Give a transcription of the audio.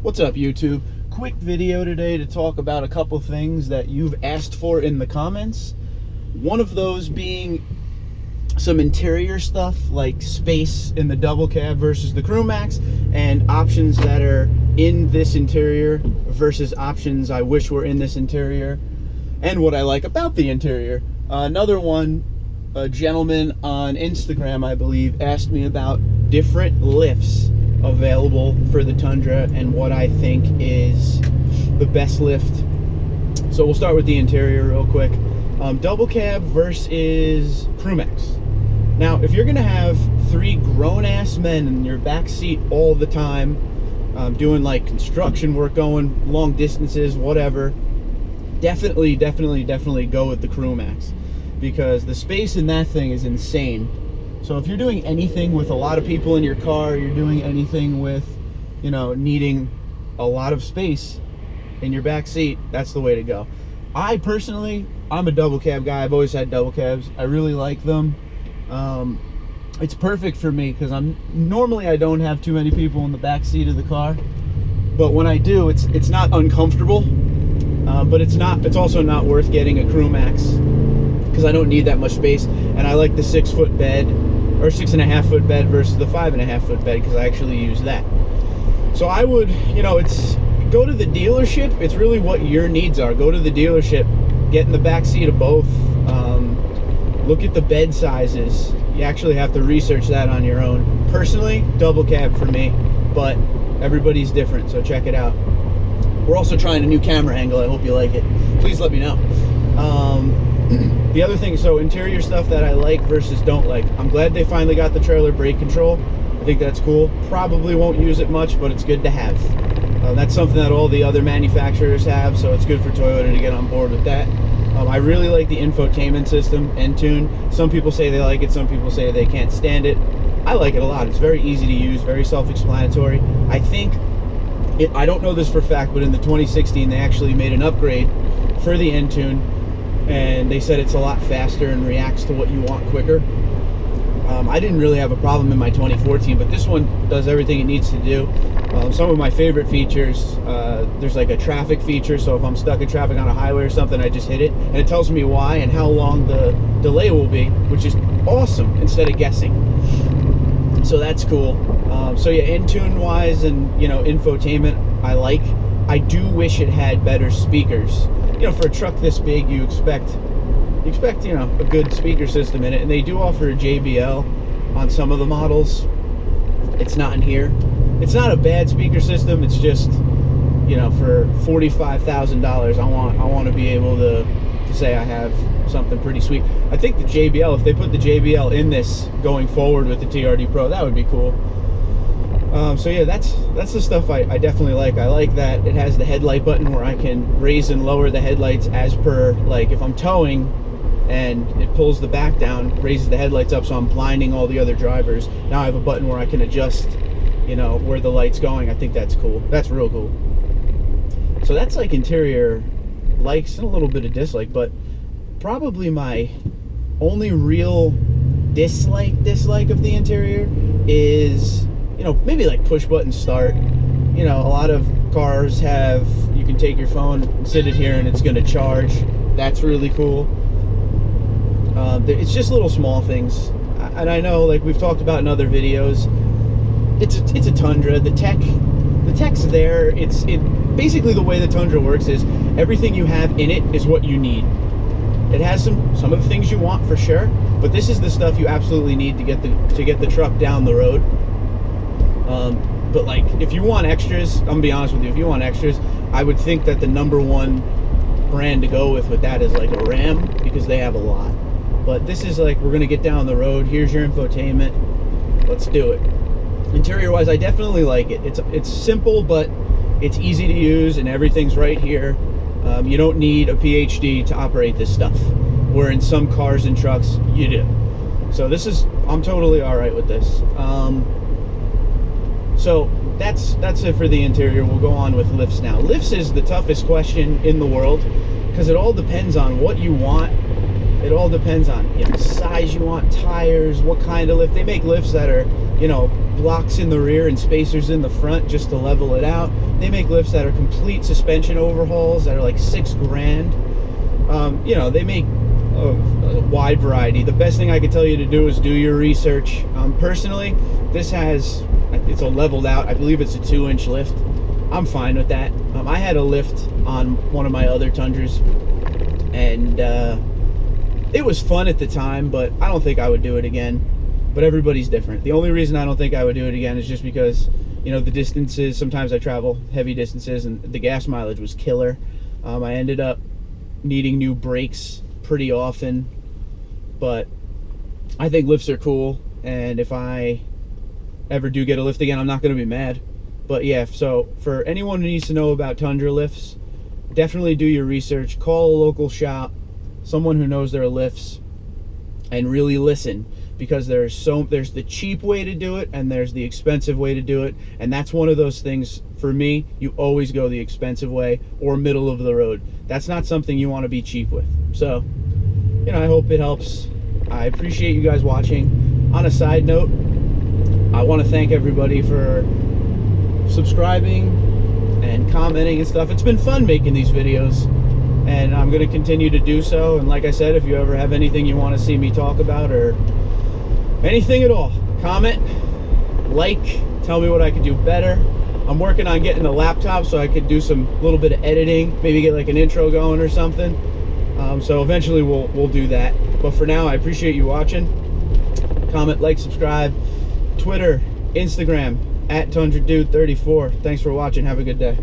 What's up, YouTube? Quick video today to talk about a couple things that you've asked for in the comments. One of those being some interior stuff like space in the double cab versus the CrewMax, and options that are in this interior versus options I wish were in this interior, and what I like about the interior. Another one, a gentleman on Instagram, I believe, asked me about different lifts available for the Tundra and what I think is the best lift. So we'll start with the interior real quick. Double cab versus CrewMax. Now, if you're gonna have three grown-ass men in your back seat all the time, doing like construction work, going long distances, whatever, definitely go with the CrewMax, because the space in that thing is insane. So if you're doing anything with a lot of people in your car, you're doing anything with, you know, needing a lot of space in your back seat, that's the way to go. I personally, I'm a double cab guy. I've always had double cabs. I really like them. It's perfect for me because normally I don't have too many people in the back seat of the car, but when I do, it's not uncomfortable, but it's also not worth getting a CrewMax because I don't need that much space, and I like the 6-foot bed or 6.5-foot bed versus the 5.5-foot bed because I actually use that. So I would, you know, go to the dealership. It's really what your needs are. Go to the dealership, get in the back seat of both, look at the bed sizes. You actually have to research that on your own. Personally, double cab for me, but everybody's different, so check it out. We're also trying a new camera angle. I hope you like it. Please let me know. The other thing, so interior stuff that I like versus don't like. I'm glad they finally got the trailer brake control. I think that's cool. Probably won't use it much, but it's good to have. That's something that all the other manufacturers have, so it's good for Toyota to get on board with that. I really like the infotainment system, Entune. Some people say they like it, some people say they can't stand it. I like it a lot. It's very easy to use, very self-explanatory. I think, I don't know this for a fact, but in the 2016 they actually made an upgrade for the Entune, and they said it's a lot faster and reacts to what you want quicker. I didn't really have a problem in my 2014, but this one does everything it needs to do. Some of my favorite features, there's like a traffic feature, so if I'm stuck in traffic on a highway or something, I just hit it, and it tells me why and how long the delay will be, which is awesome, instead of guessing. So that's cool. So yeah, Entune-wise and, you know, infotainment, I like. I do wish it had better speakers. You know, for a truck this big, you expect, you know, a good speaker system in it, and they do offer a JBL on some of the models. It's not in here. It's not a bad speaker system. It's just, you know, for $45,000, I want to be able to say I have something pretty sweet. I think the JBL, if they put the JBL in this going forward with the TRD Pro, that would be cool. So yeah, that's the stuff I definitely like. I like that it has the headlight button where I can raise and lower the headlights as per, like if I'm towing and it pulls the back down, raises the headlights up, so I'm blinding all the other drivers. Now I have a button where I can adjust, you know, where the light's going. I think that's cool. That's real cool. So that's like interior likes and a little bit of dislike, but probably my only real dislike of the interior is, you know, maybe like push button start. You know, a lot of cars have, you can take your phone and sit it here and it's gonna charge. That's really cool. It's just little small things, and I know, like we've talked about in other videos, it's a Tundra. The tech's there. It basically, the way the Tundra works is everything you have in it is what you need. It has some of the things you want for sure, but this is the stuff you absolutely need to get the truck down the road. But like, if you want extras, I'm gonna be honest with you, if you want extras, I would think that the #1 brand to go with that is like a Ram, because they have a lot. But this is like, we're gonna get down the road, here's your infotainment, let's do it. Interior wise, I definitely like it. It's simple, but it's easy to use, and everything's right here. You don't need a PhD to operate this stuff, where in some cars and trucks you do. So I'm totally all right with this. So that's it for the interior. We'll go on with lifts now. Lifts is the toughest question in the world, because it all depends on what you want. It all depends on, you know, size you want, tires, what kind of lift. They make lifts that are, you know, blocks in the rear and spacers in the front just to level it out. They make lifts that are complete suspension overhauls that are like $6,000. You know, they make a wide variety. The best thing I can tell you to do is do your research. Personally, it's a leveled out, I believe it's a 2-inch lift. I'm fine with that. I had a lift on one of my other Tundras, and it was fun at the time, but I don't think I would do it again. But everybody's different. The only reason I don't think I would do it again is just because, you know, the distances, sometimes I travel heavy distances and the gas mileage was killer. I ended up needing new brakes pretty often, but I think lifts are cool, and if I ever do get a lift again, I'm not going to be mad. But yeah, so for anyone who needs to know about Tundra lifts, definitely do your research. Call a local shop, someone who knows their lifts, and really listen, because there's the cheap way to do it and there's the expensive way to do it, and that's one of those things. For me, you always go the expensive way or middle of the road. That's not something you want to be cheap with. So, you know, I hope it helps. I appreciate you guys watching. On a side note, I want to thank everybody for subscribing and commenting and stuff. It's been fun making these videos, and I'm going to continue to do so. And like I said, if you ever have anything you want to see me talk about or anything at all, comment, like, tell me what I could do better. I'm working on getting a laptop so I could do some little bit of editing, maybe get like an intro going or something. So eventually we'll do that. But for now, I appreciate you watching. Comment, like, subscribe. Twitter, Instagram, @TundraDude34. Thanks for watching. Have a good day.